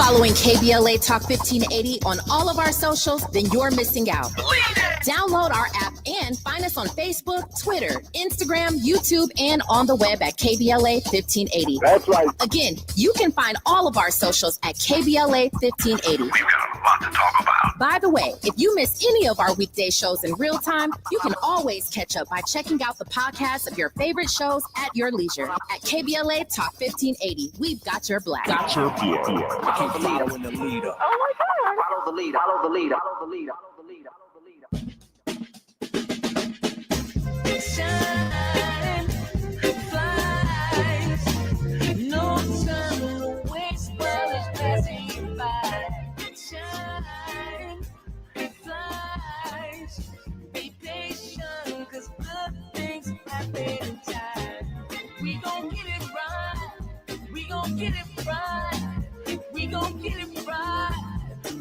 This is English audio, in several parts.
following KBLA Talk 1580 on all of our socials, then you're missing out. Download our app and find us on Facebook, Twitter, Instagram, YouTube, and on the web at KBLA 1580. That's right. Again, you can find all of our socials at KBLA 1580. We've got a lot to talk about. By the way, if you miss any of our weekday shows in real time, you can always catch up by checking out the podcast of your favorite shows at your leisure. At KBLA Talk 1580, we've got your black. Got your Keep following the leader. Oh my God. Follow the leader. Follow the leader. Follow the leader. Follow the leader. Shine, flies, no time to waste while it's passing you by. Shine, flies, be patient, 'cause good things happen in time. We gon' get it right, we gon' get it right, we gon' get it right.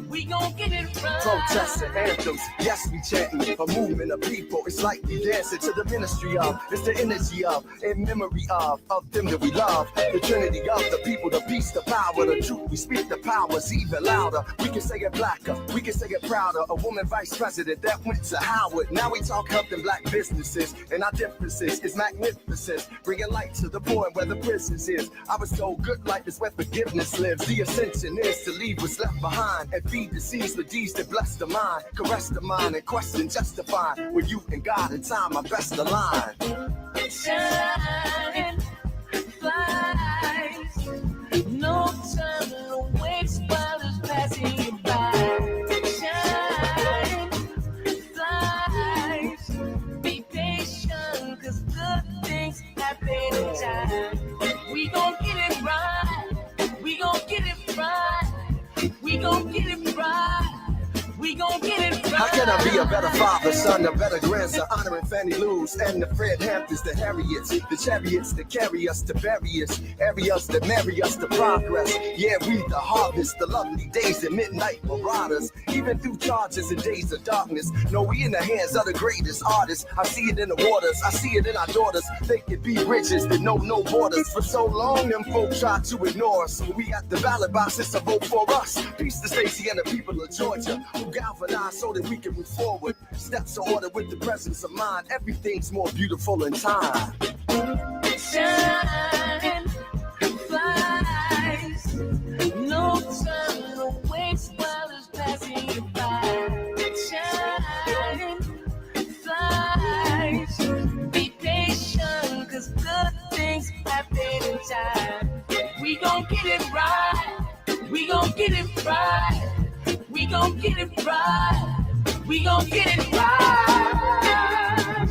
We gon' get it right. Protests and anthems, yes, we chanting. A movement of people, it's like we dancing to the ministry of. It's the energy of, in memory of them that we love. The trinity of the people, the peace, the power, the truth. We speak the powers even louder. We can say it blacker, we can say it prouder. A woman vice president that went to Howard. Now we talk helping black businesses, and our differences is magnificent. Bringing light to the point where the prisons is. I was told good life is where forgiveness lives. The ascension is to leave what's left behind and feed the seeds with deeds that bless the mind, caress the mind, and question justify. With you and God in time, my best align. Shine, flies, no time to waste while it's passing you by. Shine, flies, be patient, 'cause good things happen in time. We gon' get it right, we gon' get it right. We gon' get it right. We gon' get it right. How can I be a better father, son, a better grandson, honoring Fannie Lou's and the Fred Hamptons, the Harriets, the chariots that carry us to various areas that marry us to progress. Yeah, we the harvest, the lovely days and midnight marauders, even through charges and days of darkness. No, we in the hands of the greatest artists. I see it in the waters, I see it in our daughters. They can be riches that know no borders. For so long, them folks try to ignore us. So we got the ballot boxes to vote for us. Peace to Stacey and the people of Georgia, who galvanize so that we can move forward. Steps are ordered with the presence of mind. Everything's more beautiful in time. Shine, flies, no time to waste while it's passing you by. Shine, flies, be patient, 'cause good things happen in time. We gon' get it right, we gon' get it right. We gon' get it right. We gon' get it right.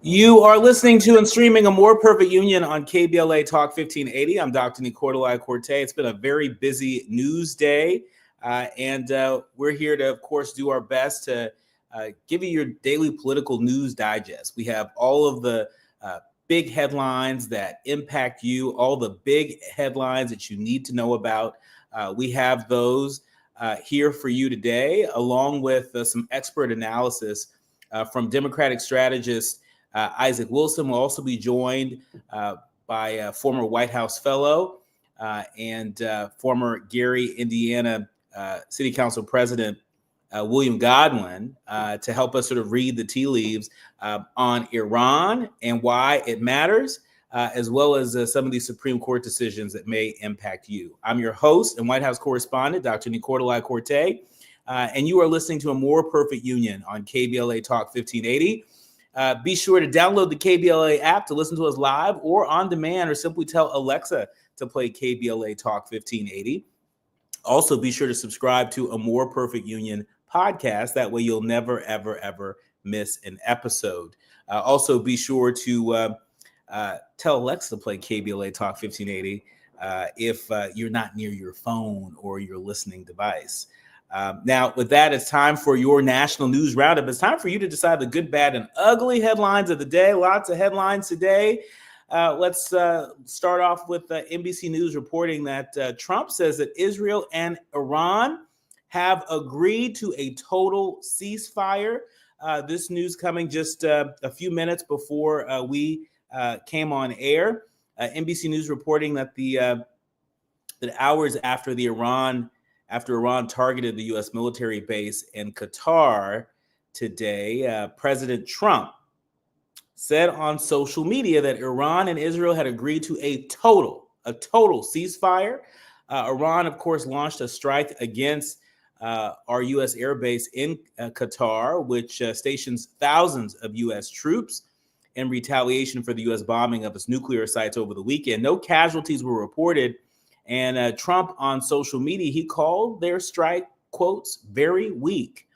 You are listening to and streaming A More Perfect Union on KBLA Talk 1580. I'm Dr. Nii-Quartelai. It's been a very busy news day, and we're here to, of course, do our best to give you your daily political news digest. We have all of the big headlines that impact you, all the big headlines that you need to know about. We have those here for you today, along with some expert analysis from Democratic strategist Isaac Wilson. Will also be joined by a former White House fellow and former Gary, Indiana City Council President William Godwin to help us sort of read the tea leaves on Iran and why it matters, as well as some of these Supreme Court decisions that may impact you. I'm your host and White House correspondent, Dr. Nii-Quartelai, and you are listening to A More Perfect Union on KBLA Talk 1580. Be sure to download the KBLA app to listen to us live or on demand, or simply tell Alexa to play KBLA Talk 1580. Also, be sure to subscribe to A More Perfect Union podcast. That way you'll never, ever, ever miss an episode. Also, be sure to tell Alexa to play KBLA Talk 1580 if you're not near your phone or your listening device. Now, with that, it's time for your national news roundup. It's time for you to decide the good, bad, and ugly headlines of the day. Lots of headlines today. Let's start off with NBC News reporting that Trump says that Israel and Iran have agreed to a total ceasefire. This news coming just a few minutes before we came on air. NBC News reporting that that hours after Iran targeted the U.S. military base in Qatar today, President Trump said on social media that Iran and Israel had agreed to a total ceasefire. Iran, of course, launched a strike against our U.S. air base in Qatar, which stations thousands of U.S. troops in retaliation for the U.S. bombing of its nuclear sites over the weekend. No casualties were reported. And Trump on social media, he called their strike, quotes, very weak.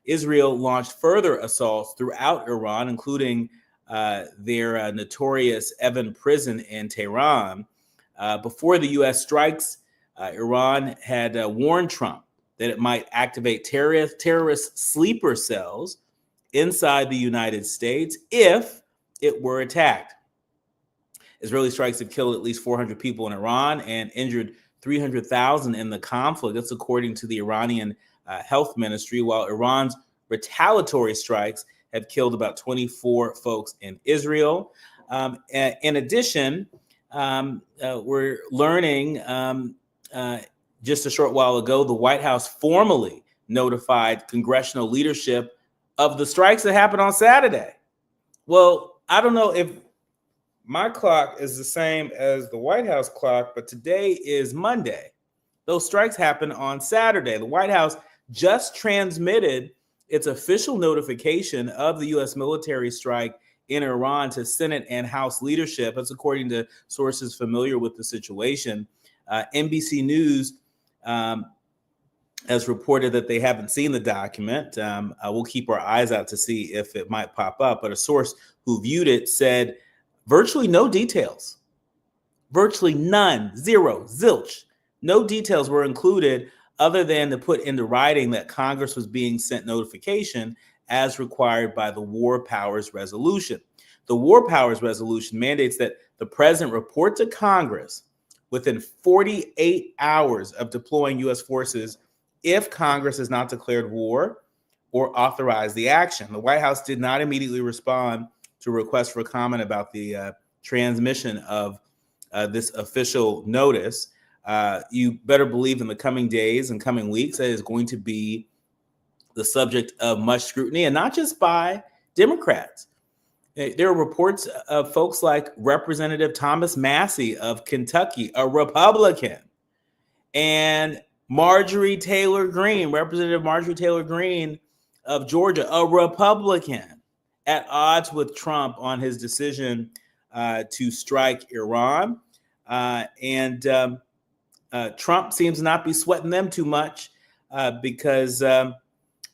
Israel launched further assaults throughout Iran, including their notorious Evin prison in Tehran. Before the U.S. strikes, Iran had warned Trump that it might activate terrorist sleeper cells inside the United States if it were attacked. Israeli strikes have killed at least 400 people in Iran and injured 300,000 in the conflict. That's according to the Iranian health ministry, while Iran's retaliatory strikes have killed about 24 folks in Israel. In addition, we're learning just a short while ago, the White House formally notified congressional leadership of the strikes that happened on Saturday. Well, I don't know if my clock is the same as the White House clock, but today is Monday. Those strikes happened on Saturday. The White House just transmitted its official notification of the U.S. military strike in Iran to Senate and House leadership. That's according to sources familiar with the situation. NBC News has reported that they haven't seen the document. We'll keep our eyes out to see if it might pop up. But a source who viewed it said virtually no details, virtually none, zero, zilch. No details were included other than to put into writing that Congress was being sent notification as required by the War Powers Resolution. The War Powers Resolution mandates that the president report to Congress within 48 hours of deploying U.S. forces if Congress has not declared war or authorized the action. The White House did not immediately respond to a request for comment about the transmission of this official notice. You better believe in the coming days and coming weeks that is going to be the subject of much scrutiny, and not just by Democrats. There are reports of folks like Representative Thomas Massey of Kentucky, a Republican, and Representative Marjorie Taylor Greene of Georgia, a Republican, at odds with Trump on his decision to strike Iran. Trump seems to not be sweating them too much because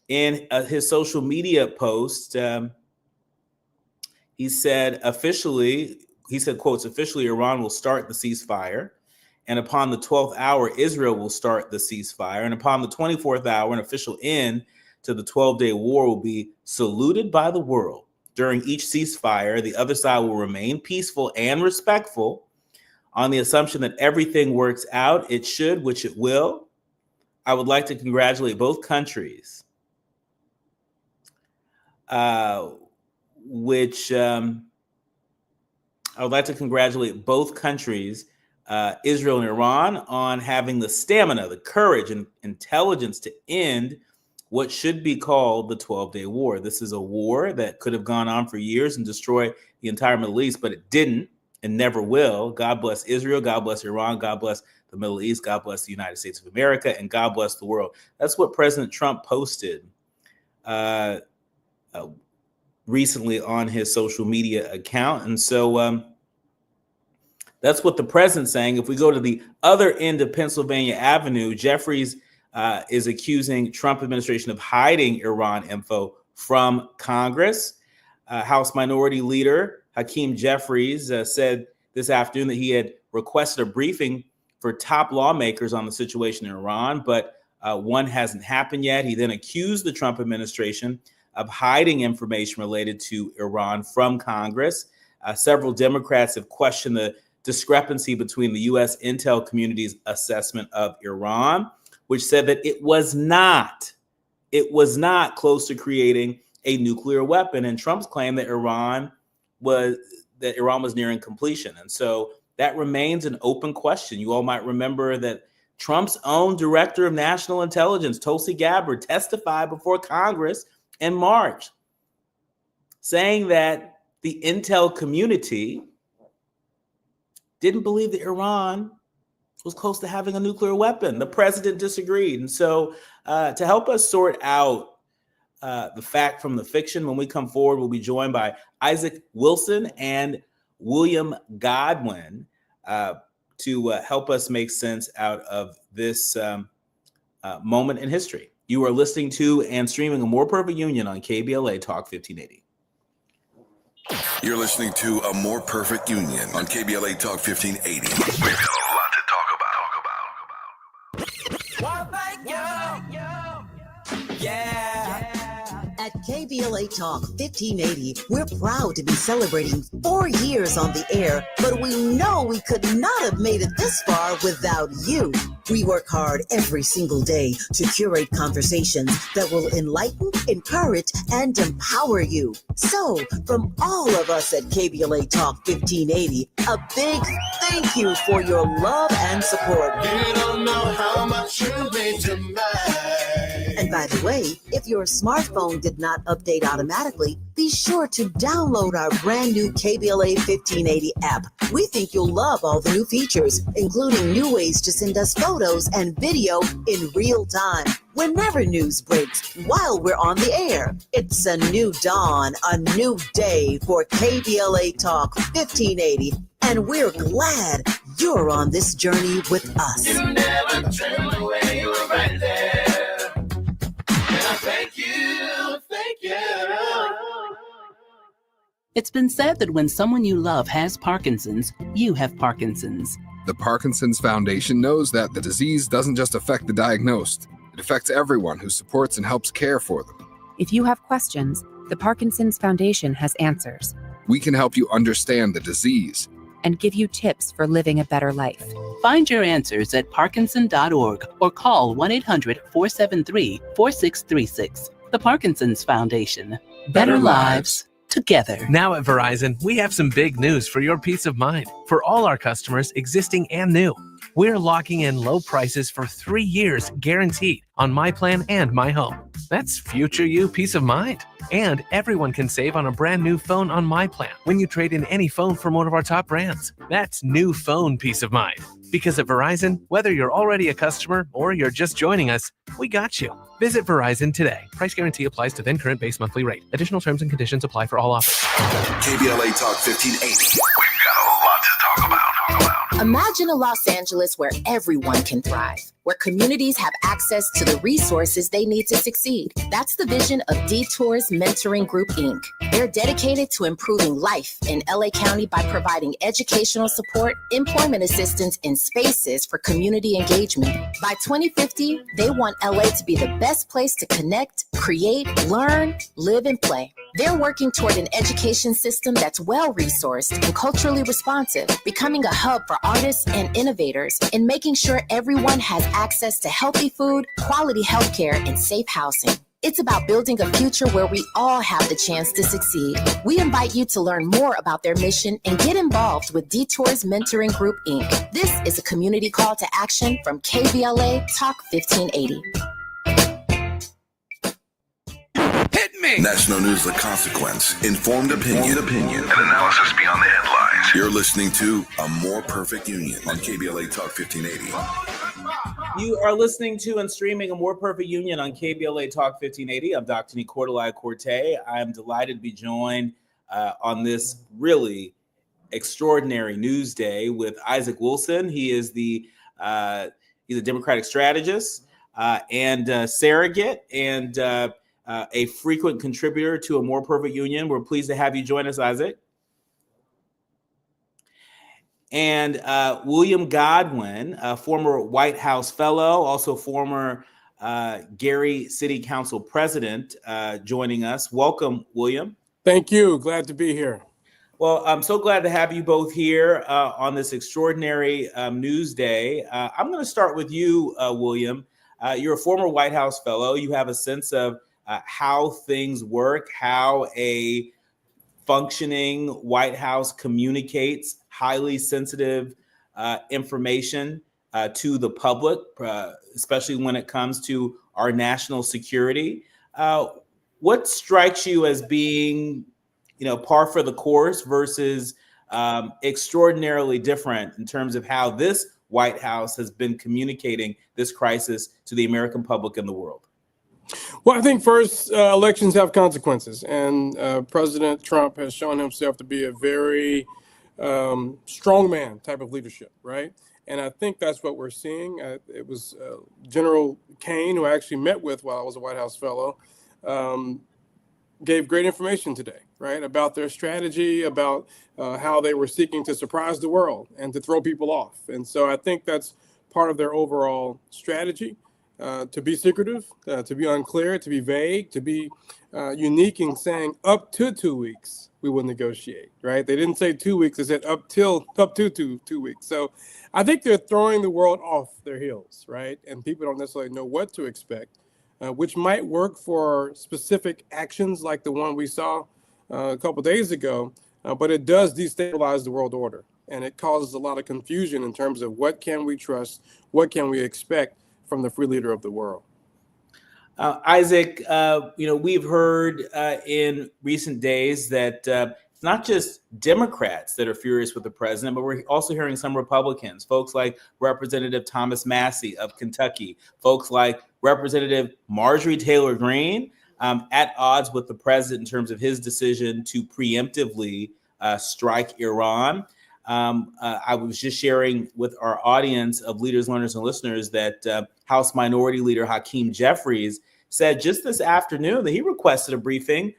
in his social media post, he said, quotes, officially, Iran will start the ceasefire. And upon the 12th hour, Israel will start the ceasefire. And upon the 24th hour, an official end to the 12-day war will be saluted by the world. During each ceasefire, the other side will remain peaceful and respectful on the assumption that everything works out. It should, which it will. I would like to congratulate both countries, Israel and Iran, on having the stamina, the courage, and intelligence to end what should be called the 12-day war. This is a war that could have gone on for years and destroyed the entire Middle East, but it didn't and never will. God bless Israel. God bless Iran. God bless the Middle East. God bless the United States of America, and God bless the world. That's what President Trump posted recently on his social media account. And so that's what the president's saying. If we go to the other end of Pennsylvania Avenue, Jeffries is accusing Trump administration of hiding Iran info from Congress. House Minority Leader Hakeem Jeffries said this afternoon that he had requested a briefing for top lawmakers on the situation in Iran, but one hasn't happened yet. He then accused the Trump administration of hiding information related to Iran from Congress. Several Democrats have questioned the discrepancy between the U.S. intel community's assessment of Iran, which said that it was not close to creating a nuclear weapon, and Trump's claim that Iran was nearing completion. And so that remains an open question. You all might remember that Trump's own director of national intelligence, Tulsi Gabbard, testified before Congress in March, saying that the intel community didn't believe that Iran was close to having a nuclear weapon. The president disagreed. And so to help us sort out the fact from the fiction, when we come forward, we'll be joined by Isaac Wilson and William Godwin to help us make sense out of this moment in history. You are listening to and streaming A More Perfect Union on KBLA Talk 1580. You're listening to A More Perfect Union on KBLA Talk 1580. We've got a lot to talk about. Yeah. At KBLA Talk 1580, we're proud to be celebrating 4 years on the air, but we know we could not have made it this far without you. We work hard every single day to curate conversations that will enlighten, encourage, and empower you. So, from all of us at KBLA Talk 1580, a big thank you for your love and support. You don't know how much you mean to me. And by the way, if your smartphone did not update automatically, be sure to download our brand new KBLA 1580 app. We think you'll love all the new features, including new ways to send us photos and video in real time. Whenever news breaks, while we're on the air, it's a new dawn, a new day for KBLA Talk 1580. And we're glad you're on this journey with us. You never turned away, you were right there. Thank you, thank you. It's been said that when someone you love has Parkinson's, you have Parkinson's. The Parkinson's Foundation knows that the disease doesn't just affect the diagnosed. It affects everyone who supports and helps care for them. If you have questions, the Parkinson's Foundation has answers. We can help you understand the disease and give you tips for living a better life. Find your answers at parkinson.org or call 1-800-473-4636. The Parkinson's Foundation. Better lives together. Now at Verizon, we have some big news for your peace of mind. For all our customers, existing and new, we're locking in low prices for 3 years guaranteed on My Plan and My Home. That's future you peace of mind. And everyone can save on a brand new phone on My Plan when you trade in any phone from one of our top brands. That's new phone peace of mind. Because at Verizon, whether you're already a customer or you're just joining us, we got you. Visit Verizon today. Price guarantee applies to then current base monthly rate. Additional terms and conditions apply for all offers. KBLA Talk 1580. We've got a lot to talk about. Imagine a Los Angeles where everyone can thrive, where communities have access to the resources they need to succeed. That's the vision of Detours Mentoring Group, Inc. They're dedicated to improving life in LA County by providing educational support, employment assistance, and spaces for community engagement. By 2050, they want LA to be the best place to connect, create, learn, live, and play. They're working toward an education system that's well-resourced and culturally responsive, becoming a hub for artists and innovators, and making sure everyone has access to healthy food, quality healthcare, and safe housing. It's about building a future where we all have the chance to succeed. We invite you to learn more about their mission and get involved with Detours Mentoring Group, Inc. This is a community call to action from KBLA Talk 1580. Hit me! National news of consequence, informed opinion, and analysis beyond the headlines. You're listening to A More Perfect Union on KBLA Talk 1580. You are listening to and streaming A More Perfect Union on KBLA Talk 1580. I'm Dr. Nii-Quartelai. I am delighted to be joined on this really extraordinary news day with Isaac Wilson. He is he's a Democratic strategist and surrogate and a frequent contributor to A More Perfect Union. We're pleased to have you join us, Isaac. And William Godwin, a former White House fellow, also former Gary City Council president, joining us. Welcome, William. Thank you. Glad to be here. Well, I'm so glad to have you both here on this extraordinary news day. I'm going to start with you, William. You're a former White House fellow. You have a sense of how things work, how a functioning White House communicates highly sensitive information to the public, especially when it comes to our national security. What strikes you as being, par for the course versus extraordinarily different in terms of how this White House has been communicating this crisis to the American public and the world? Well, I think first, elections have consequences, and President Trump has shown himself to be a very strongman type of leadership, right? And I think that's what we're seeing. It was General Kane, who I actually met with while I was a White House fellow, gave great information today, right, about their strategy, about how they were seeking to surprise the world and to throw people off. And so I think that's part of their overall strategy. To be secretive, to be unclear, to be vague, to be unique in saying up to 2 weeks we will negotiate, right? They didn't say 2 weeks, they said up to 2 weeks. So I think they're throwing the world off their heels, right? And people don't necessarily know what to expect, which might work for specific actions like the one we saw a couple of days ago, but it does destabilize the world order. And it causes a lot of confusion in terms of what can we trust, what can we expect from the free leader of the world. Isaac, we've heard in recent days that it's not just Democrats that are furious with the president, but we're also hearing some Republicans, folks like Representative Thomas Massey of Kentucky, folks like Representative Marjorie Taylor Greene, at odds with the president in terms of his decision to preemptively strike Iran. I was just sharing with our audience of leaders, learners, and listeners that House Minority Leader Hakeem Jeffries said just this afternoon that he requested a briefing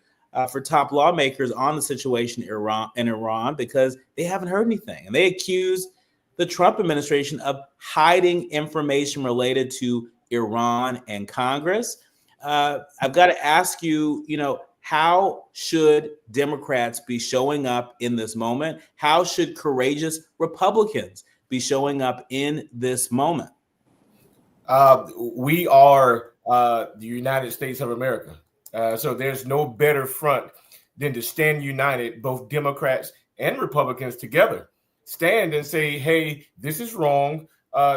for top lawmakers on the situation in Iran because they haven't heard anything. And they accuse the Trump administration of hiding information related to Iran and Congress. I've got to ask you, how should Democrats be showing up in this moment? How should courageous Republicans be showing up in this moment? We are the United States of America. So there's no better front than to stand united, both Democrats and Republicans together. Stand and say, hey, this is wrong.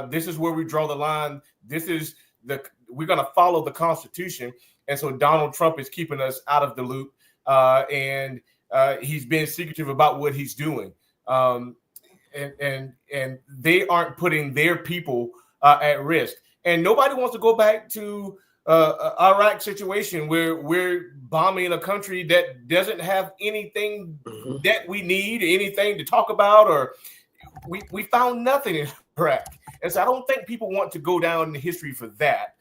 This is where we draw the line. We're going to follow the Constitution. And so Donald Trump is keeping us out of the loop, and he's been secretive about what he's doing. And they aren't putting their people at risk. And nobody wants to go back to Iraq situation where we're bombing a country that doesn't have anything that we need, anything to talk about, or we found nothing in Iraq. And so I don't think people want to go down in history for that.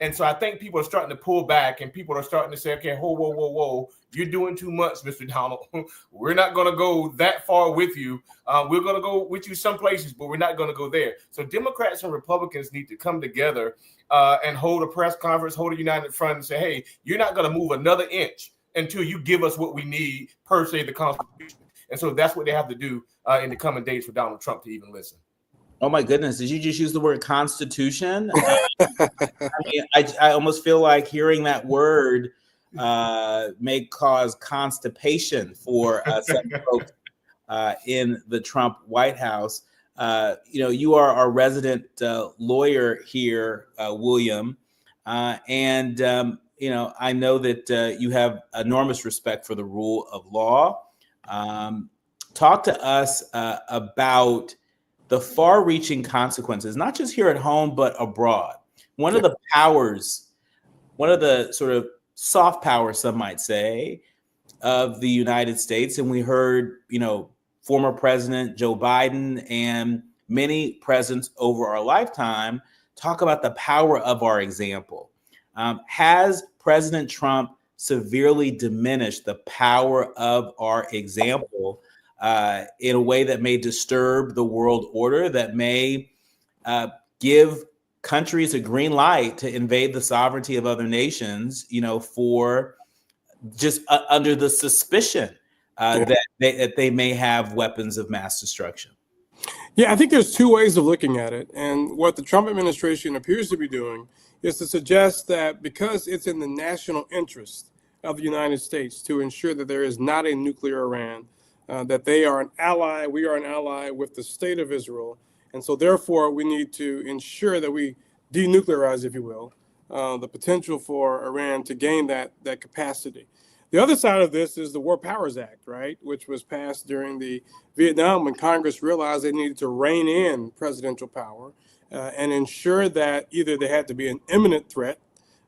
And so I think people are starting to pull back and people are starting to say, okay, whoa. You're doing too much, Mr. Donald. We're not going to go that far with you. We're going to go with you some places, but we're not going to go there. So Democrats and Republicans need to come together and hold a press conference, hold a united front and say, hey, you're not going to move another inch until you give us what we need, per se, the Constitution. And so that's what they have to do in the coming days for Donald Trump to even listen. Oh my goodness! Did you just use the word Constitution? I almost feel like hearing that word may cause constipation for some folks in the Trump White House. You are our resident lawyer here, William, and I know that you have enormous respect for the rule of law. Talk to us about the far-reaching consequences, not just here at home, but abroad. One of the powers, one of the sort of soft powers, some might say, of the United States, and we heard, former President Joe Biden and many presidents over our lifetime talk about the power of our example. Has President Trump severely diminished the power of our example in a way that may disturb the world order, that may give countries a green light to invade the sovereignty of other nations, for just under the suspicion that they may have weapons of mass destruction? Yeah, I think there's two ways of looking at it. And what the Trump administration appears to be doing is to suggest that because it's in the national interest of the United States to ensure that there is not a nuclear Iran, that they are an ally, we are an ally with the state of Israel, and so therefore we need to ensure that we denuclearize, if you will, the potential for Iran to gain that capacity. The other side of this is the War Powers Act, right, which was passed during the Vietnam when Congress realized they needed to rein in presidential power and ensure that either there had to be an imminent threat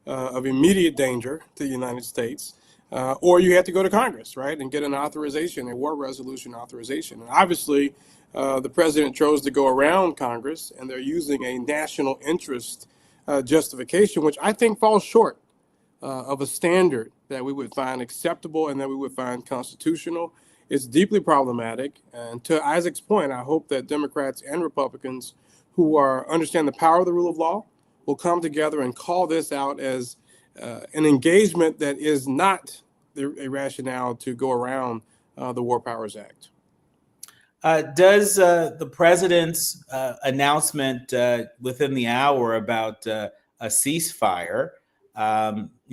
of immediate danger to the United States, or you had to go to Congress, right, and get an authorization, a war resolution authorization. And obviously, the president chose to go around Congress, and they're using a national interest justification, which I think falls short of a standard that we would find acceptable and that we would find constitutional. It's deeply problematic. And to Isaac's point, I hope that Democrats and Republicans who understand the power of the rule of law will come together and call this out as an engagement that is not a rationale to go around the War Powers Act. Does the president's announcement within the hour about a ceasefire,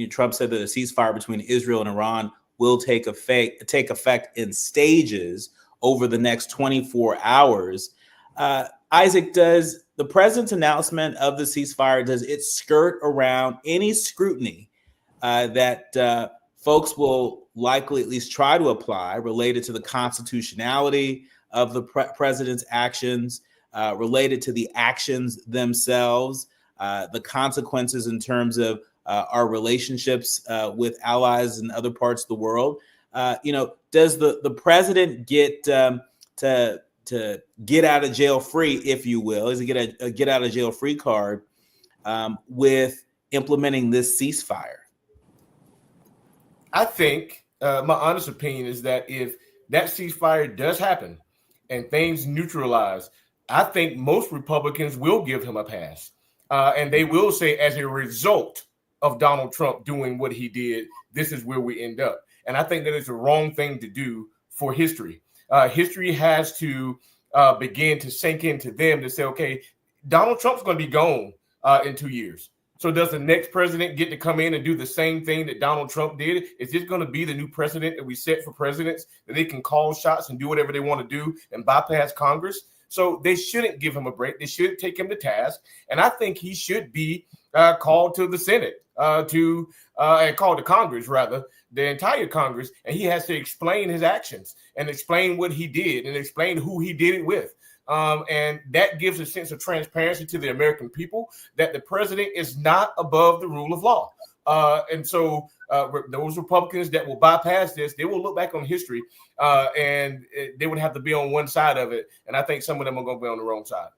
Trump said that a ceasefire between Israel and Iran will take effect in stages over the next 24 hours. Isaac, does the president's announcement of the ceasefire, does it skirt around any scrutiny that folks will likely at least try to apply related to the constitutionality of the president's actions, related to the actions themselves, the consequences in terms of our relationships with allies in other parts of the world? Does the president get to get out of jail free, if you will? Is he get a get out of jail free card with implementing this ceasefire? I think my honest opinion is that if that ceasefire does happen and things neutralize, I think most Republicans will give him a pass. And they will say, as a result of Donald Trump doing what he did, this is where we end up. And I think that it's the wrong thing to do for history. History has to begin to sink into them to say, okay, Donald Trump's going to be gone in 2 years. So does the next president get to come in and do the same thing that Donald Trump did? Is this going to be the new precedent that we set for presidents, that they can call shots and do whatever they want to do and bypass Congress? So they shouldn't give him a break. They should take him to task. And I think he should be called to the Senate, and called to Congress, rather, the entire Congress. And he has to explain his actions and explain what he did and explain who he did it with. And that gives a sense of transparency to the American people that the president is not above the rule of law. And so those Republicans that will bypass this, they will look back on history and they would have to be on one side of it. And I think some of them are going to be on the wrong side.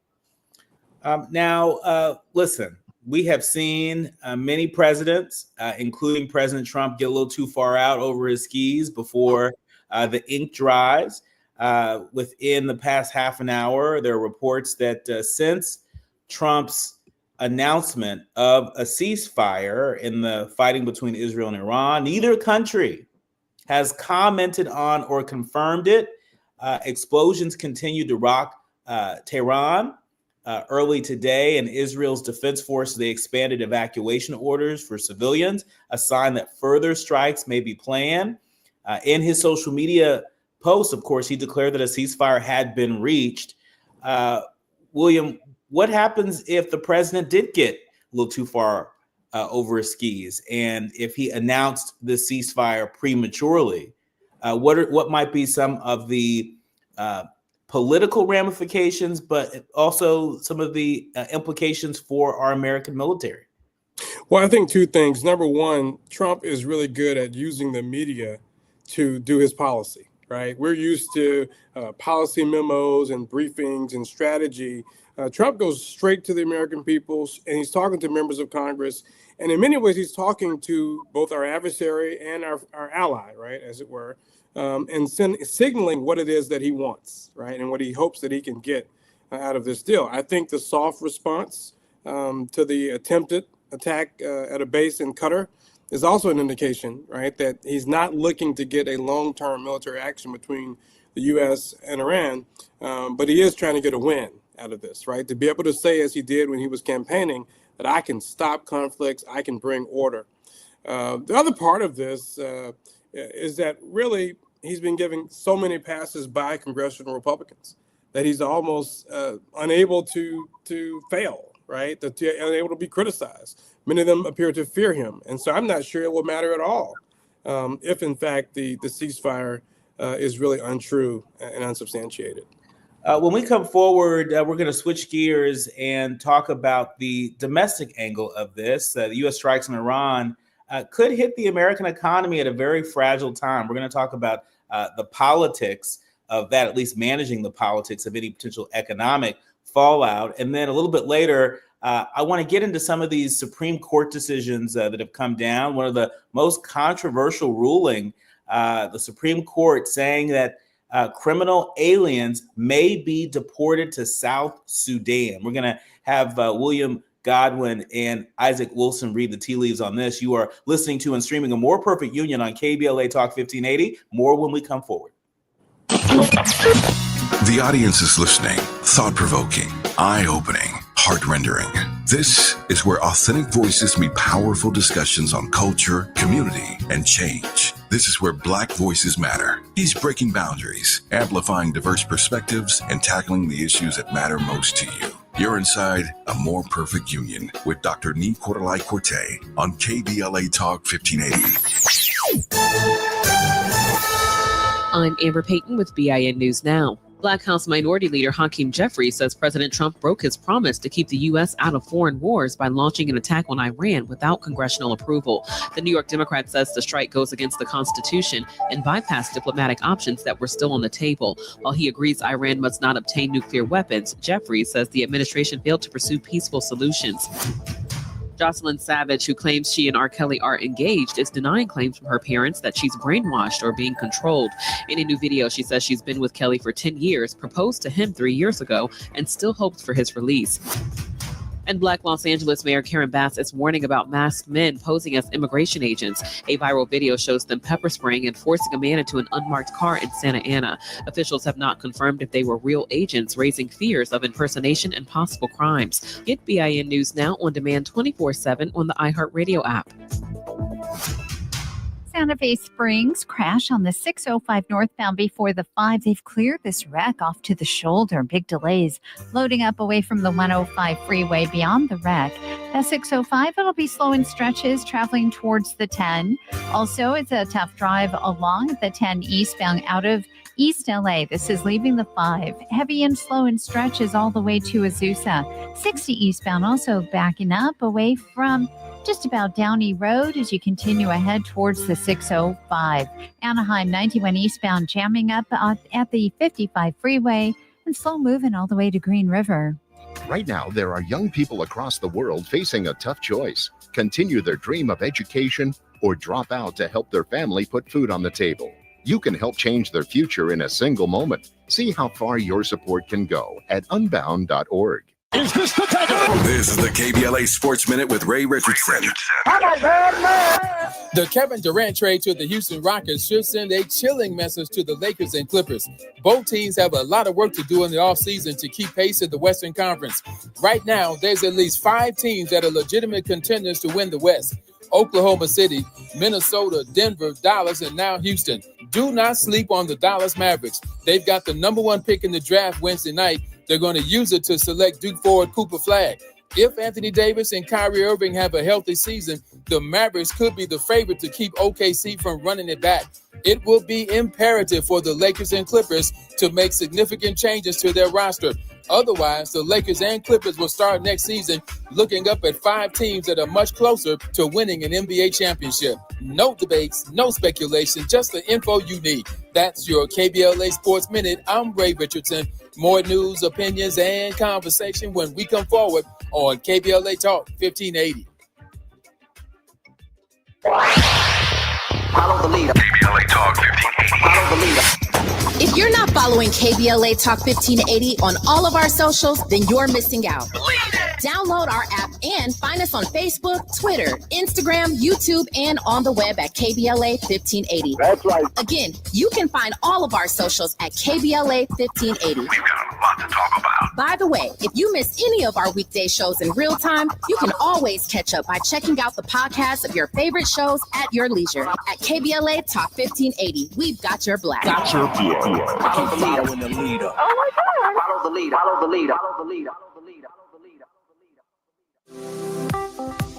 Now, listen, we have seen many presidents, including President Trump, get a little too far out over his skis before the ink dries. Within the past half an hour, there are reports that since Trump's announcement of a ceasefire in the fighting between Israel and Iran, neither country has commented on or confirmed it. Explosions continue to rock Tehran. Early today, in Israel's defense forces, they expanded evacuation orders for civilians, a sign that further strikes may be planned. In his social media post, of course, he declared that a ceasefire had been reached. William, what happens if the president did get a little too far over his skis, and if he announced the ceasefire prematurely? What might be some of the political ramifications, but also some of the implications for our American military? Well, I think two things. Number one, Trump is really good at using the media to do his policy, right? We're used to policy memos and briefings and strategy. Trump goes straight to the American people, and he's talking to members of Congress. And in many ways, he's talking to both our adversary and our ally, right, as it were, and signaling what it is that he wants, right, and what he hopes that he can get out of this deal. I think the soft response to the attempted attack at a base in Qatar is also an indication, right, that he's not looking to get a long-term military action between the U.S. and Iran, but he is trying to get a win out of this, right, to be able to say, as he did when he was campaigning, that I can stop conflicts, I can bring order. The other part of this is that really he's been giving so many passes by congressional Republicans that he's almost unable to fail, right? That they're unable to be criticized. Many of them appear to fear him. And so I'm not sure it will matter at all if, in fact, the ceasefire is really untrue and unsubstantiated. When we come forward, we're going to switch gears and talk about the domestic angle of this. The U.S. strikes in Iran could hit the American economy at a very fragile time. We're going to talk about the politics of that, at least managing the politics of any potential economic fallout. And then a little bit later, I want to get into some of these Supreme Court decisions that have come down. One of the most controversial ruling, the Supreme Court saying that criminal aliens may be deported to South Sudan. We're going to have William Godwin and Isaac Wilson read the tea leaves on this. You are listening to and streaming A More Perfect Union on KBLA Talk 1580. More when we come forward. The audience is listening. Thought-provoking, eye-opening, heart-rendering. This is where authentic voices meet powerful discussions on culture, community, and change. This is where Black voices matter. He's breaking boundaries, amplifying diverse perspectives, and tackling the issues that matter most to you. You're inside A More Perfect Union with Dr. Nii-Quartelai on KBLA Talk 1580. I'm Amber Payton with BIN News Now. Black House Minority Leader Hakeem Jeffries says President Trump broke his promise to keep the U.S. out of foreign wars by launching an attack on Iran without congressional approval. The New York Democrat says the strike goes against the Constitution and bypassed diplomatic options that were still on the table. While he agrees Iran must not obtain nuclear weapons, Jeffries says the administration failed to pursue peaceful solutions. Jocelyn Savage, who claims she and R. Kelly are engaged, is denying claims from her parents that she's brainwashed or being controlled. In a new video, she says she's been with Kelly for 10 years, proposed to him 3 years ago, and still hopes for his release. And Black Los Angeles Mayor Karen Bass is warning about masked men posing as immigration agents. A viral video shows them pepper spraying and forcing a man into an unmarked car in Santa Ana. Officials have not confirmed if they were real agents, raising fears of impersonation and possible crimes. Get BIN News Now on demand 24/7 on the iHeartRadio app. Santa Fe Springs crash on the 605 northbound before the 5. They've cleared this wreck off to the shoulder. Big delays loading up away from the 105 freeway beyond the wreck. That 605, it'll be slow in stretches traveling towards the 10. Also, it's a tough drive along the 10 eastbound out of East LA. This is leaving the 5. Heavy and slow in stretches all the way to Azusa. 60 eastbound also backing up away from just about Downey Road as you continue ahead towards the 605. Anaheim 91 eastbound jamming up at the 55 freeway and slow moving all the way to Green River. Right now, there are young people across the world facing a tough choice. Continue their dream of education or drop out to help their family put food on the table. You can help change their future in a single moment. See how far your support can go at unbound.org. Is this the takeover? This is the KBLA Sports Minute with Ray Richardson. The Kevin Durant trade to the Houston Rockets should send a chilling message to the Lakers and Clippers. Both teams have a lot of work to do in the offseason to keep pace in the Western Conference. Right now, there's at least 5 teams that are legitimate contenders to win the West. Oklahoma City, Minnesota, Denver, Dallas, and now Houston. Do not sleep on the Dallas Mavericks. They've got the number 1 pick in the draft Wednesday night. They're going to use it to select Duke forward Cooper Flagg. If Anthony Davis and Kyrie Irving have a healthy season, the Mavericks could be the favorite to keep OKC from running it back. It will be imperative for the Lakers and Clippers to make significant changes to their roster. Otherwise, the Lakers and Clippers will start next season looking up at 5 teams that are much closer to winning an NBA championship. No debates, no speculation, just the info you need. That's your KBLA Sports Minute. I'm Ray Richardson. More news, opinions, and conversation when we come forward on KBLA Talk 1580. Follow the leader. KBLA Talk 1580. Follow the leader. If you're not following KBLA Talk 1580 on all of our socials, then you're missing out. Download our app and find us on Facebook, Twitter, Instagram, YouTube, and on the web at KBLA 1580. That's right. Again, you can find all of our socials at KBLA 1580. We've got a lot to talk about. By the way, if you miss any of our weekday shows in real time, you can always catch up by checking out the podcast of your favorite shows at your leisure. At KBLA Talk 1580, we've got your black. Got your black. Keep following the leader. Oh my God. Follow the leader. Follow the leader. Follow the leader.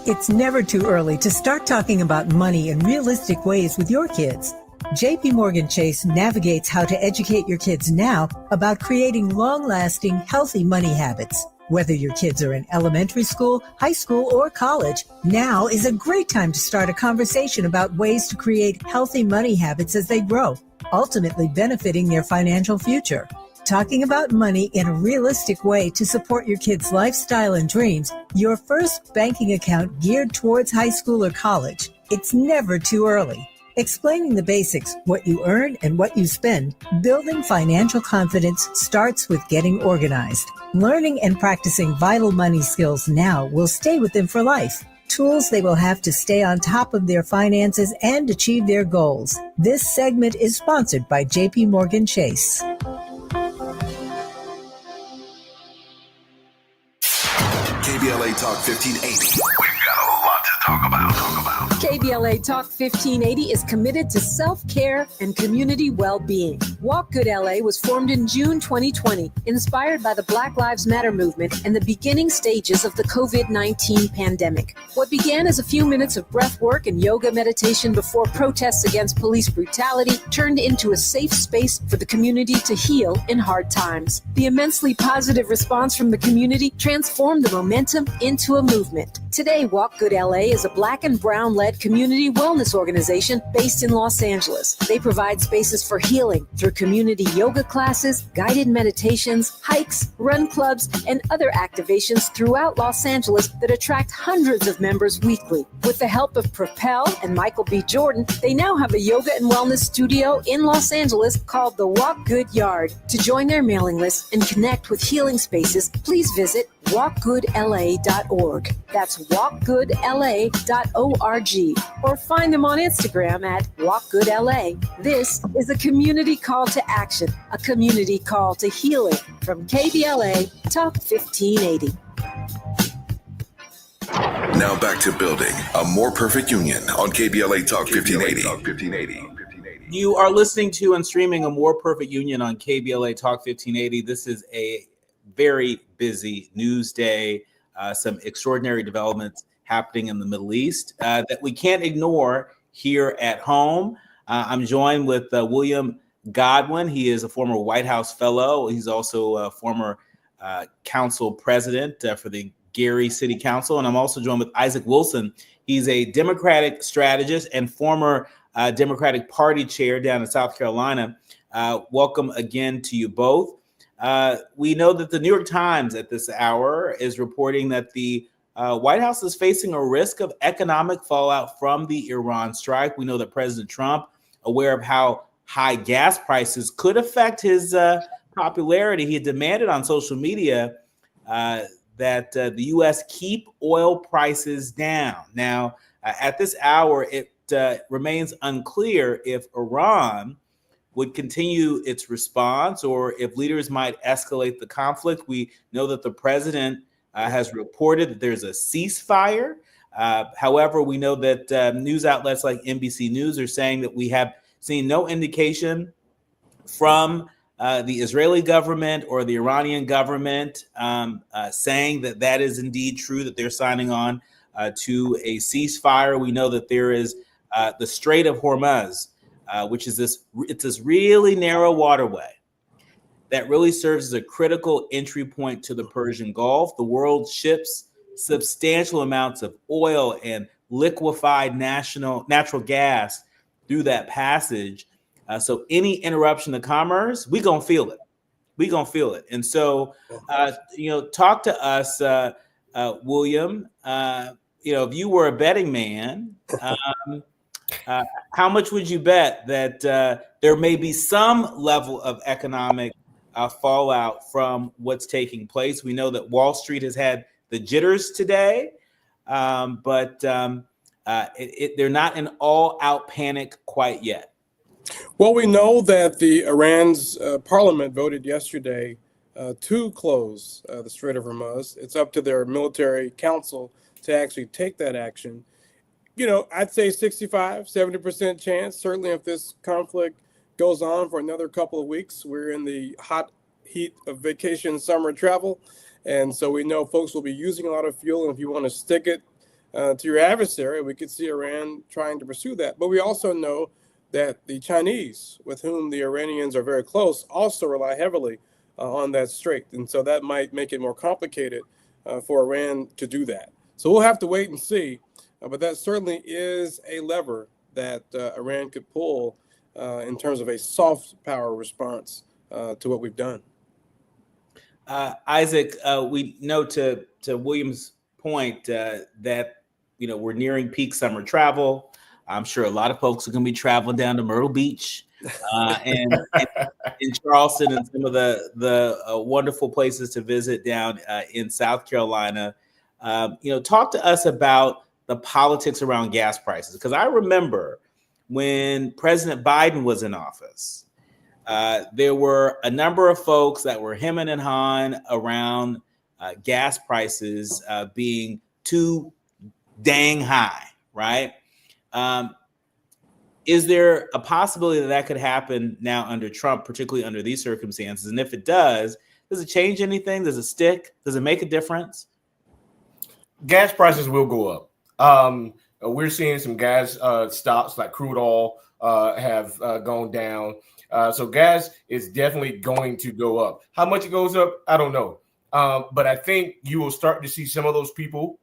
It's never too early to start talking about money in realistic ways with your kids. JP Morgan Chase navigates how to educate your kids now about creating long-lasting, healthy money habits. Whether your kids are in elementary school, high school, or college, now is a great time to start a conversation about ways to create healthy money habits as they grow, ultimately benefiting their financial future. Talking about money in a realistic way to support your kids' lifestyle and dreams, your first banking account geared towards high school or college. It's never too early. Explaining the basics, what you earn and what you spend, building financial confidence starts with getting organized. Learning and practicing vital money skills now will stay with them for life. Tools they will have to stay on top of their finances and achieve their goals. This segment is sponsored by JP Morgan Chase. KBLA Talk 1580. We've got a lot to talk about. KBLA Talk 1580 is committed to self-care and community well-being. Walk Good LA was formed in June 2020, inspired by the Black Lives Matter movement and the beginning stages of the COVID-19 pandemic. What began as a few minutes of breath work and yoga meditation before protests against police brutality turned into a safe space for the community to heal in hard times. The immensely positive response from the community transformed the momentum into a movement. Today, Walk Good LA is a Black and Brown-led community wellness organization based in Los Angeles. They provide spaces for healing through community yoga classes, guided meditations, hikes, run clubs, and other activations throughout Los Angeles that attract hundreds of members weekly. With the help of Propel and Michael B. Jordan, they now have a yoga and wellness studio in Los Angeles called the Walk Good Yard. To join their mailing list and connect with healing spaces, please visit walkgoodla.org. That's walkgoodla.org. Or find them on Instagram at walkgoodla. This is a community call to action, a community call to healing from KBLA Talk 1580. Now back to building a more perfect union on KBLA Talk 1580. You are listening to and streaming A More Perfect Union on KBLA Talk 1580. This is a very busy news day, some extraordinary developments happening in the Middle East that we can't ignore here at home. I'm joined with William Godwin. He is a former White House fellow. He's also a former council president for the Gary City Council. And I'm also joined with Isaac Wilson. He's a Democratic strategist and former Democratic Party chair down in South Carolina. Welcome again to you both. We know that the New York Times at this hour is reporting that the White House is facing a risk of economic fallout from the Iran strike. We know that President Trump, aware of how high gas prices could affect his popularity, he had demanded on social media that the U.S. keep oil prices down. Now, at this hour, it remains unclear if Iran would continue its response or if leaders might escalate the conflict. We know that the president has reported that there's a ceasefire. However, we know that news outlets like NBC News are saying that we have seen no indication from the Israeli government or the Iranian government saying that that is indeed true, that they're signing on to a ceasefire. We know that there is the Strait of Hormuz, which is this really narrow waterway that really serves as a critical entry point to the Persian Gulf. The world ships substantial amounts of oil and liquefied natural gas through that passage. So any interruption to commerce, we're going to feel it. We're going to feel it. And so, talk to us, William. If you were a betting man, how much would you bet that there may be some level of economic fallout from what's taking place? We know that Wall Street has had the jitters today, but they're not in all-out panic quite yet. Well, we know that the Iran's parliament voted yesterday to close the Strait of Hormuz. It's up to their military council to actually take that action. You know, I'd say 65, 70% chance, certainly if this conflict goes on for another couple of weeks. We're in the hot heat of vacation summer travel. And so we know folks will be using a lot of fuel. And if you want to stick it to your adversary, we could see Iran trying to pursue that. But we also know that the Chinese, with whom the Iranians are very close, also rely heavily on that strait. And so that might make it more complicated for Iran to do that. So we'll have to wait and see. But that certainly is a lever that Iran could pull in terms of a soft power response to what we've done. Isaac, we know to William's point that we're nearing peak summer travel. I'm sure a lot of folks are going to be traveling down to Myrtle Beach and in Charleston and some of the wonderful places to visit down in South Carolina. Talk to us about the politics around gas prices, because I remember when President Biden was in office, there were a number of folks that were hemming and hawing around gas prices being too dang high, right? Is there a possibility that could happen now under Trump, particularly under these circumstances? And if it does it change anything? Does it stick? Does it make a difference? Gas prices will go up. We're seeing some gas stocks like crude oil have gone down. So gas is definitely going to go up. How much it goes up, I don't know. But I think you will start to see some of those people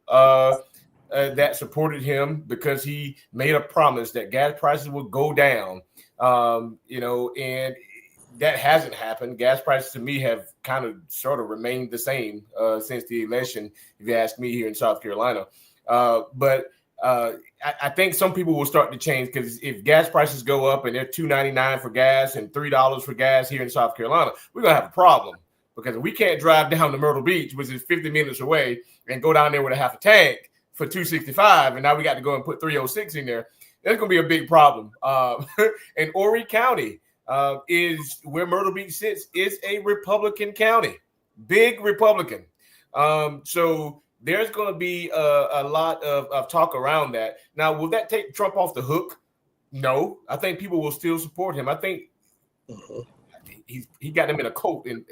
that supported him because he made a promise that gas prices would go down, and that hasn't happened. Gas prices to me have kind of sort of remained the same since the election, if you ask me, here in South Carolina. But I think some people will start to change, because if gas prices go up and they're $2.99 for gas and $3 for gas here in South Carolina, we're going to have a problem, because we can't drive down to Myrtle Beach, which is 50 minutes away, and go down there with a half a tank for $2.65, and now we got to go and put $3.06 in there. That's going to be a big problem. And Horry County is where Myrtle Beach sits, is a Republican county, big Republican. So there's going to be a lot of talk around that. Now, will that take Trump off the hook? No, I think people will still support him. I think he got them in a coat, and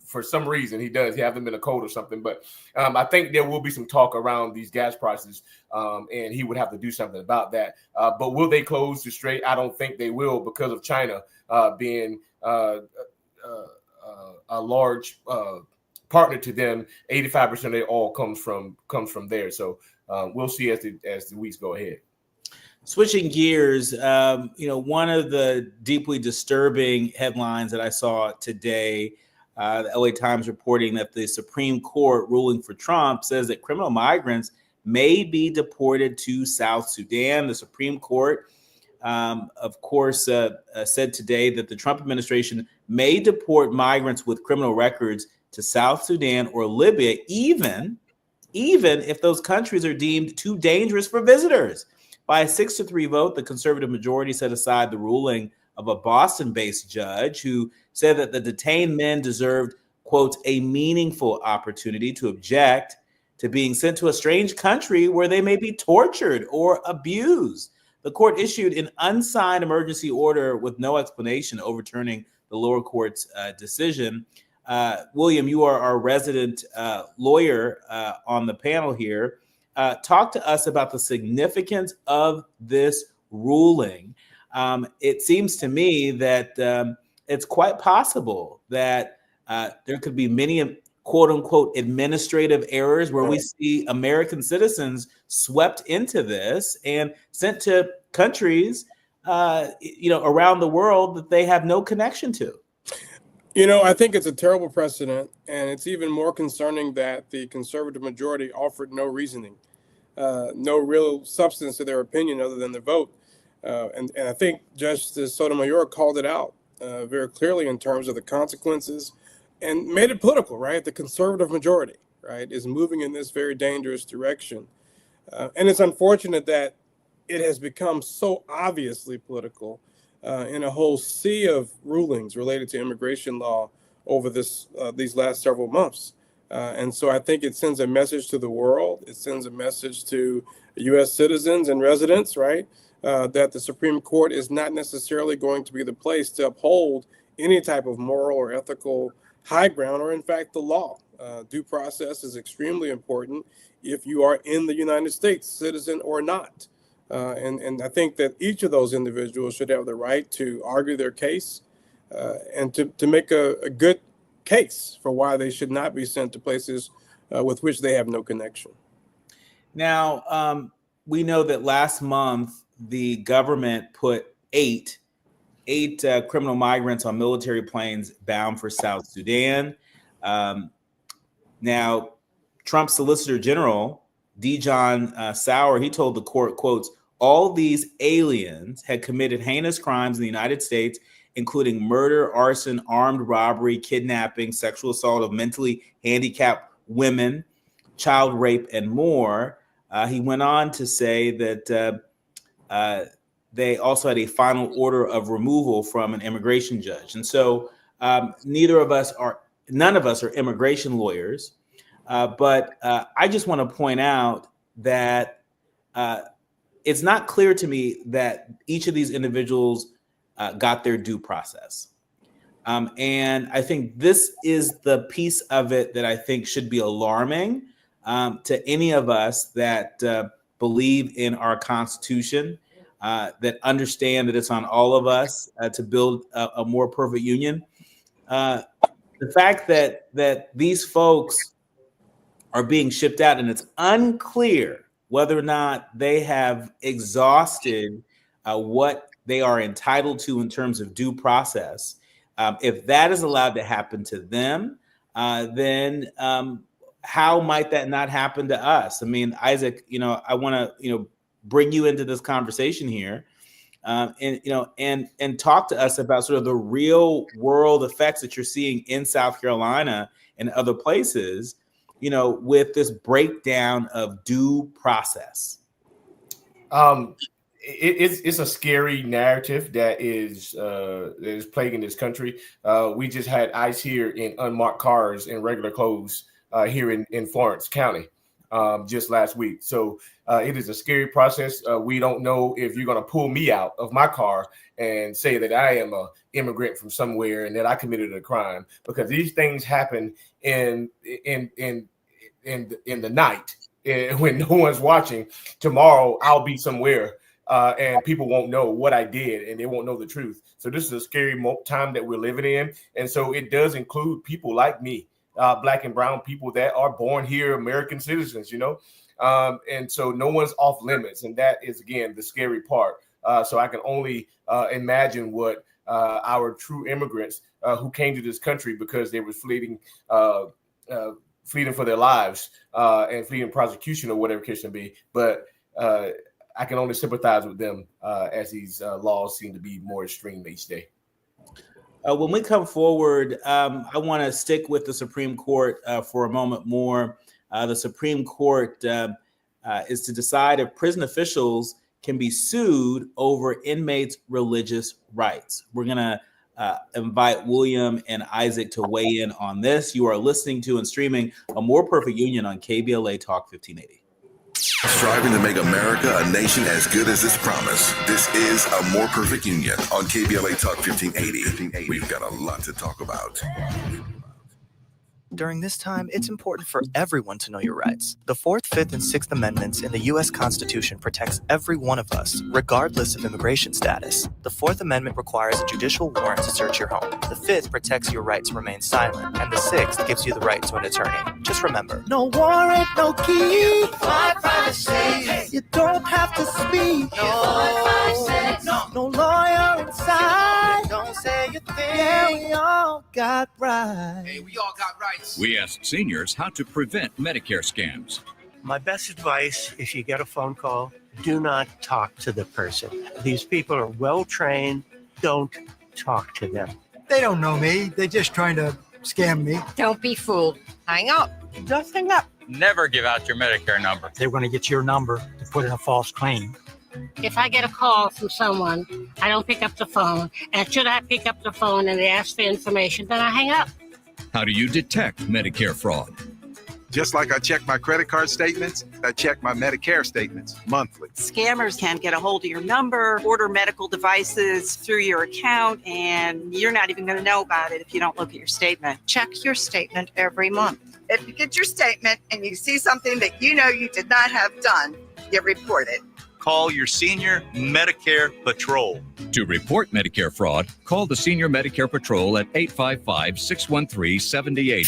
for some reason he does. He have them in a coat or something. But I think there will be some talk around these gas prices, and he would have to do something about that. But will they close the strait? I don't think they will, because of China being a large partner to them. 85% of their oil comes from there. So we'll see as the weeks go ahead. Switching gears, one of the deeply disturbing headlines that I saw today, the LA Times reporting that the Supreme Court ruling for Trump says that criminal migrants may be deported to South Sudan. The Supreme Court, of course, said today that the Trump administration may deport migrants with criminal records to South Sudan or Libya, even if those countries are deemed too dangerous for visitors. By a 6-3 vote, the conservative majority set aside the ruling of a Boston-based judge who said that the detained men deserved, quote, a meaningful opportunity to object to being sent to a strange country where they may be tortured or abused. The court issued an unsigned emergency order with no explanation, overturning the lower court's decision. William, you are our resident lawyer on the panel here. Talk to us about the significance of this ruling. It seems to me that it's quite possible that there could be many, quote unquote, administrative errors where we see American citizens swept into this and sent to countries, around the world that they have no connection to. I think it's a terrible precedent, and it's even more concerning that the conservative majority offered no reasoning, no real substance to their opinion other than the vote. And I think Justice Sotomayor called it out very clearly in terms of the consequences and made it political, right? The conservative majority, right, is moving in this very dangerous direction. And it's unfortunate that it has become so obviously political in a whole sea of rulings related to immigration law over these last several months. And so I think it sends a message to the world. It sends a message to U.S. citizens and residents, right, that the Supreme Court is not necessarily going to be the place to uphold any type of moral or ethical high ground, or in fact, the law. Due process is extremely important if you are in the United States, citizen or not. And I think that each of those individuals should have the right to argue their case and to make a good case for why they should not be sent to places with which they have no connection. Now, we know that last month the government put eight criminal migrants on military planes bound for South Sudan. Now, Trump's Solicitor General, Dijon Sauer, he told the court, quotes, all these aliens had committed heinous crimes in the United States, including murder, arson, armed robbery, kidnapping, sexual assault of mentally handicapped women, child rape, and more. He went on to say that they also had a final order of removal from an immigration judge. And so none of us are immigration lawyers, but I just want to point out that it's not clear to me that each of these individuals got their due process. And I think this is the piece of it that I think should be alarming to any of us that believe in our Constitution, that understand that it's on all of us to build a more perfect union. The fact that these folks are being shipped out and it's unclear whether or not they have exhausted what they are entitled to in terms of due process. If that is allowed to happen to them, then how might that not happen to us? I mean, Isaac, I want to, bring you into this conversation here, and talk to us about sort of the real world effects that you're seeing in South Carolina and other places, with this breakdown of due process. It's a scary narrative that is plaguing this country. We just had ICE here in unmarked cars in regular clothes here in Florence County just last week. So it is a scary process. We don't know if you're going to pull me out of my car and say that I am an immigrant from somewhere and that I committed a crime, because these things happen in the night when no one's watching. Tomorrow I'll be somewhere and people won't know what I did and they won't know the truth. So this is a scary time that we're living in. And so it does include people like me, Black and brown people that are born here, American citizens, and so no one's off limits. And that is, again, the scary part. So I can only imagine what our true immigrants who came to this country because they were fleeing for their lives and fleeing prosecution or whatever case may be. But I can only sympathize with them as these laws seem to be more extreme each day. When we come forward, I want to stick with the Supreme Court for a moment more. The Supreme Court is to decide if prison officials can be sued over inmates' religious rights. We're going to invite William and Isaac to weigh in on this. You are listening to and streaming A More Perfect Union on KBLA Talk 1580. Striving to make America a nation as good as its promise. This is A More Perfect Union on KBLA Talk 1580. We've got a lot to talk about. During this time, it's important for everyone to know your rights. The 4th, 5th, and 6th Amendments in the U.S. Constitution protects every one of us, regardless of immigration status. The 4th Amendment requires a judicial warrant to search your home. The 5th protects your right to remain silent. And the 6th gives you the right to an attorney. Just remember, no warrant, no key, my privacy. You don't have to speak. No lawyer inside. Don't say your thing. Yeah, we all got rights. Hey, we all got rights. We asked seniors how to prevent Medicare scams. My best advice, if you get a phone call, do not talk to the person. These people are well trained. Don't talk to them. They don't know me. They're just trying to scam me. Don't be fooled. Hang up. Just hang up. Never give out your Medicare number. They're going to get your number to put in a false claim. If I get a call from someone, I don't pick up the phone. And should I pick up the phone and they ask for information, then I hang up. How do you detect Medicare fraud? Just like I check my credit card statements, I check my Medicare statements monthly. Scammers can get a hold of your number, order medical devices through your account, and you're not even going to know about it if you don't look at your statement. Check your statement every month. If you get your statement and you see something that you know you did not have done, you report it. Call your senior Medicare Patrol. To report Medicare fraud, call the Senior Medicare Patrol at 855-613-7080.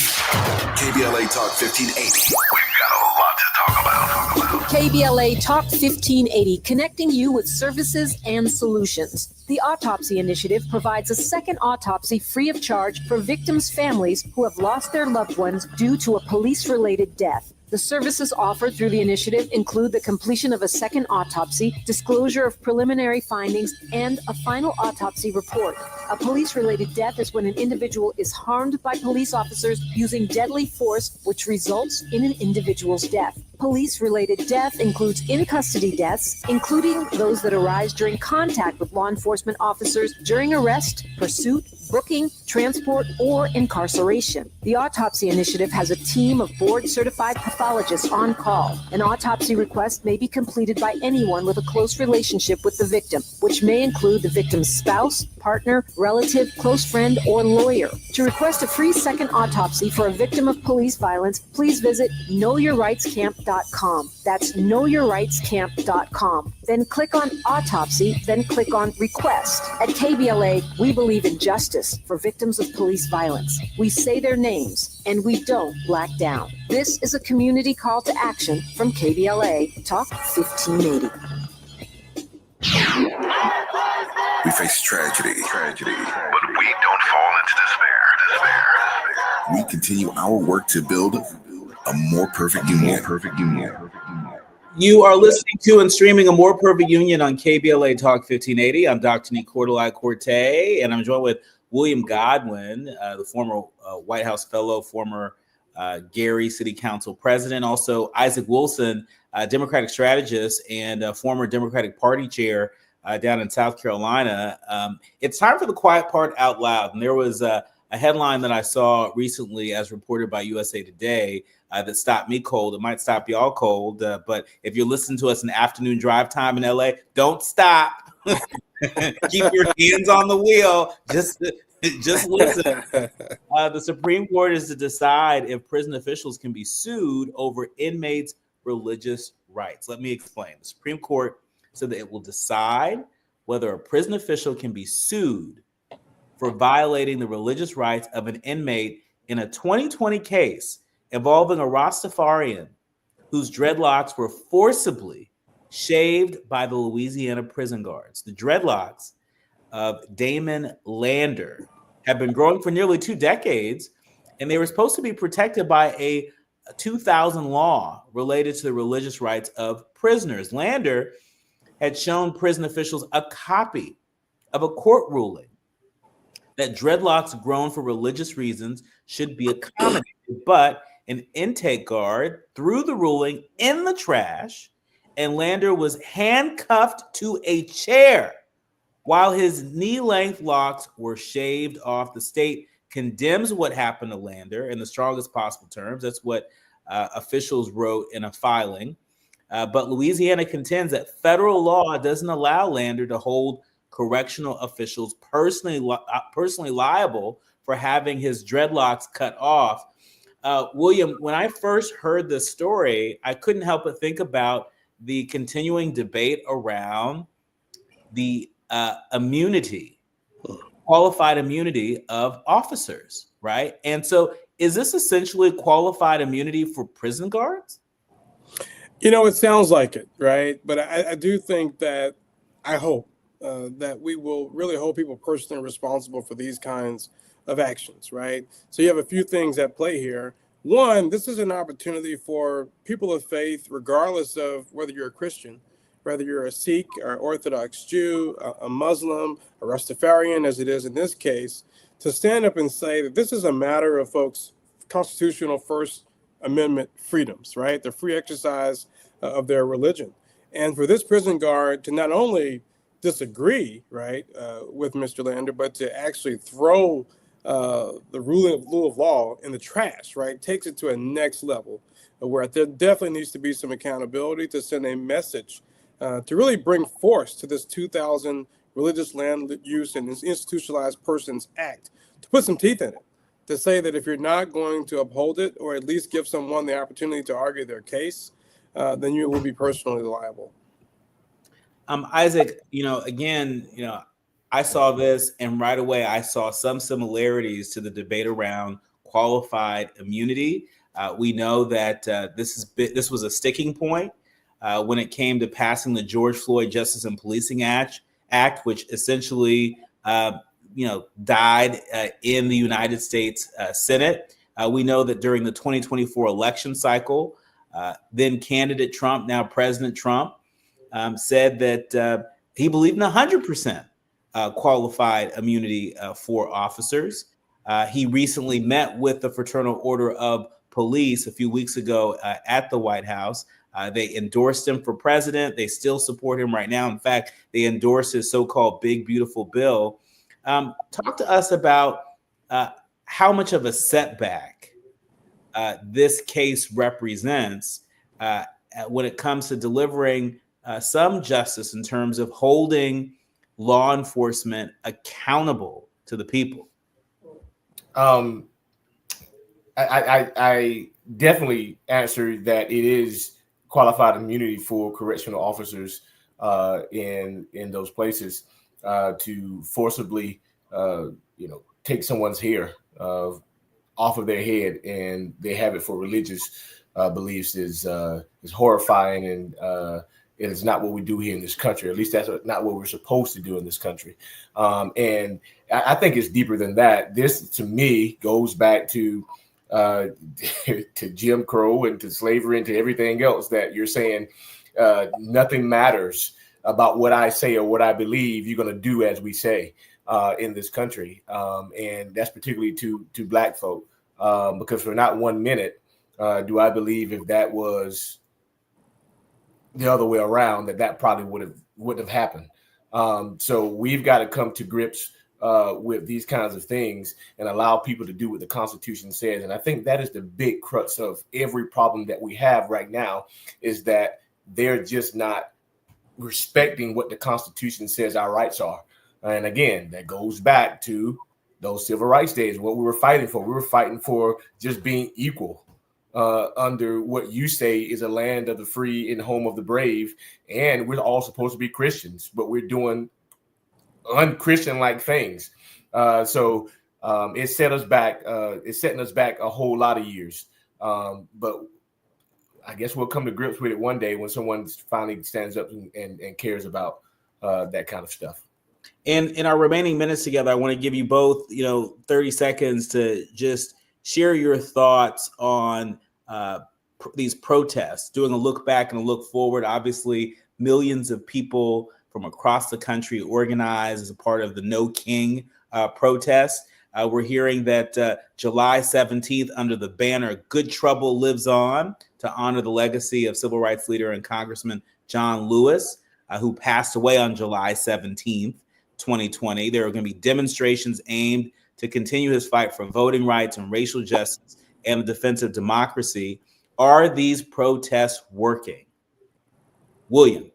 KBLA Talk 1580. We've got a lot to talk about. KBLA Talk 1580, connecting you with services and solutions. The Autopsy Initiative provides a second autopsy free of charge for victims' families who have lost their loved ones due to a police-related death. The services offered through the initiative include the completion of a second autopsy, disclosure of preliminary findings, and a final autopsy report. A police-related death is when an individual is harmed by police officers using deadly force, which results in an individual's death. Police-related death includes in-custody deaths, including those that arise during contact with law enforcement officers during arrest, pursuit, booking, transport, or incarceration. The Autopsy Initiative has a team of board-certified pathologists on call. An autopsy request may be completed by anyone with a close relationship with the victim, which may include the victim's spouse, partner, relative, close friend, or lawyer. To request a free second autopsy for a victim of police violence, please visit knowyourrightscamp.com. That's knowyourrightscamp.com. Then click on Autopsy, then click on Request. At KBLA, we believe in justice for victims of police violence. We say their names, and we don't black down. This is a community call to action from KBLA Talk 1580. We face tragedy, but we don't fall into despair. We continue our work to build a more perfect union. You are listening to and streaming A More Perfect Union on KBLA Talk 1580. I'm Dr. Nii-Quartelai, and I'm joined with William Godwin, the former White House fellow, former Gary City Council president, also Isaac Wilson, Democratic strategist and former Democratic Party chair down in South Carolina. It's time for the quiet part out loud. And there was a headline that I saw recently, as reported by USA Today, that stopped me cold. It might stop y'all cold, but if you're listening to us in afternoon drive time in LA, don't stop. Keep your hands on the wheel. Just listen. The Supreme Court is to decide if prison officials can be sued over inmates' religious rights. Let me explain. The Supreme Court said that it will decide whether a prison official can be sued for violating the religious rights of an inmate in a 2020 case involving a Rastafarian whose dreadlocks were forcibly shaved by the Louisiana prison guards. The dreadlocks of Damon Lander have been growing for nearly 2 decades, and they were supposed to be protected by a 2000 law related to the religious rights of prisoners. Lander had shown prison officials a copy of a court ruling that dreadlocks grown for religious reasons should be accommodated, but an intake guard threw the ruling in the trash, and Lander was handcuffed to a chair while his knee-length locks were shaved off. The state condemns what happened to Lander in the strongest possible terms. That's what officials wrote in a filing. But Louisiana contends that federal law doesn't allow Lander to hold correctional officials personally liable for having his dreadlocks cut off. William, when I first heard this story, I couldn't help but think about the continuing debate around the qualified immunity of officers, right? And so is this essentially qualified immunity for prison guards? You know, it sounds like it, right? But I do think that I hope that we will really hold people personally responsible for these kinds of actions, right? So you have a few things at play here. One, this is an opportunity for people of faith, regardless of whether you're a Christian, whether you're a Sikh or Orthodox Jew, a Muslim, a Rastafarian, as it is in this case, to stand up and say that this is a matter of folks' constitutional First Amendment freedoms, right? The free exercise of their religion. And for this prison guard to not only disagree, right, with Mr. Lander, but to actually throw the rule of law in the trash, right, takes it to a next level where there definitely needs to be some accountability to send a message to really bring force to this 2000 Religious Land Use and Institutionalized Persons Act, to put some teeth in it, to say that if you're not going to uphold it or at least give someone the opportunity to argue their case, then you will be personally liable. Isaac, again, I saw this and right away I saw some similarities to the debate around qualified immunity. We know that this was a sticking point when it came to passing the George Floyd Justice and Policing Act, which essentially, died in the United States Senate. We know that during the 2024 election cycle, then candidate Trump, now President Trump, said that he believed in 100% qualified immunity for officers. He recently met with the Fraternal Order of Police a few weeks ago at the White House. They endorsed him for president. They still support him right now. In fact, they endorsed his so-called Big Beautiful Bill. Talk to us about how much of a setback this case represents when it comes to delivering some justice in terms of holding law enforcement accountable to the people. I definitely answer that it is qualified immunity for correctional officers in those places to forcibly, take someone's hair off of their head, and they have it for religious beliefs is horrifying, and it is not what we do here in this country. At least that's not what we're supposed to do in this country. And I think it's deeper than that. This, to me, goes back to Jim Crow and to slavery and to everything else that you're saying. Nothing matters about what I say or what I believe. You're going to do as we say in this country. And that's particularly to Black folk, because for not 1 minute do I believe if that was the other way around, that probably wouldn't have happened. So we've got to come to grips with these kinds of things and allow people to do what the Constitution says. And I think that is the big crux of every problem that we have right now, is that they're just not respecting what the Constitution says our rights are. And again, that goes back to those civil rights days, what we were fighting for. We were fighting for just being equal under what you say is a land of the free and home of the brave. And we're all supposed to be Christians, but we're doing unchristian-like things. So it set us back. It's setting us back a whole lot of years. But I guess we'll come to grips with it one day when someone finally stands up and cares about that kind of stuff. And in our remaining minutes together, I want to give you both, 30 seconds to just share your thoughts on these protests, doing a look back and a look forward. Obviously, millions of people from across the country organized as a part of the No King protest. We're hearing that July 17th, under the banner Good Trouble Lives On, to honor the legacy of civil rights leader and Congressman John Lewis, who passed away on July 17th, 2020. There are going to be demonstrations aimed to continue his fight for voting rights and racial justice and the defense of democracy. Are these protests working? William.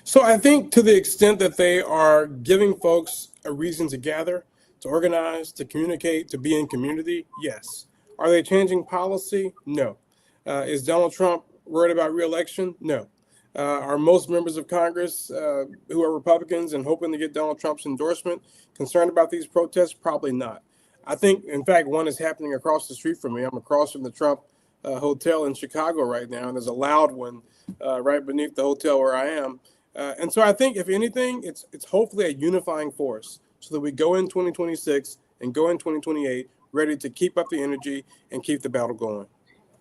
So I think to the extent that they are giving folks a reason to gather, to organize, to communicate, to be in community, yes. Are they changing policy? No. Is Donald Trump worried about re-election? No. Are most members of Congress who are Republicans and hoping to get Donald Trump's endorsement concerned about these protests? Probably not. I think, in fact, one is happening across the street from me. I'm across from the Trump Hotel in Chicago right now, and there's a loud one right beneath the hotel where I am. And so I think, if anything, it's hopefully a unifying force so that we go in 2026 and go in 2028 ready to keep up the energy and keep the battle going.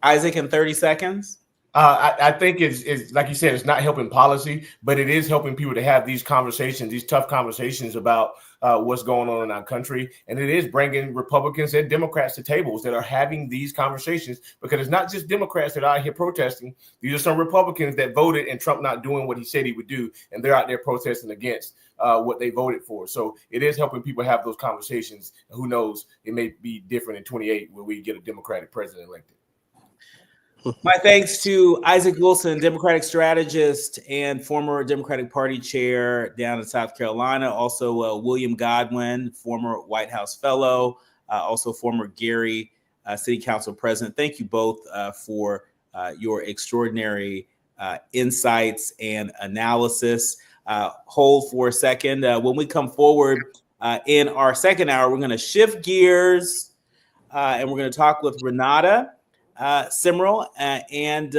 Isaac, in 30 seconds. I think it's like you said, it's not helping policy, but it is helping people to have these conversations, these tough conversations about what's going on in our country. And it is bringing Republicans and Democrats to tables that are having these conversations, because it's not just Democrats that are out here protesting. These are some Republicans that voted and Trump not doing what he said he would do. And they're out there protesting against what they voted for. So it is helping people have those conversations. Who knows, it may be different in 28 when we get a Democratic president elected. My thanks to Isaac Wilson, Democratic strategist and former Democratic Party chair down in South Carolina. Also, William Godwin, former White House fellow, also former Gary City Council president. Thank you both for your extraordinary insights and analysis. Hold for a second. When we come forward in our second hour, we're going to shift gears and we're going to talk with Renata Simrel and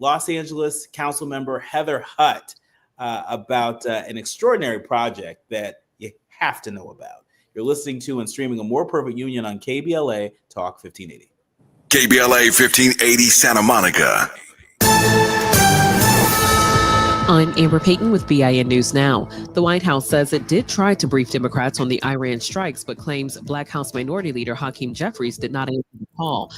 Los Angeles Council member Heather Hutt about an extraordinary project that you have to know about. You're listening to and streaming A More Perfect Union on KBLA Talk 1580. KBLA 1580 Santa Monica. I'm Amber Payton with BIN News Now. The White House says it did try to brief Democrats on the Iran strikes, but claims Black House Minority Leader Hakeem Jeffries did not answer the call.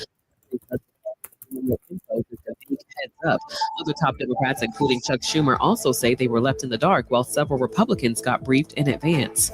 Heads up. Other top Democrats, including Chuck Schumer, also say they were left in the dark, while several Republicans got briefed in advance.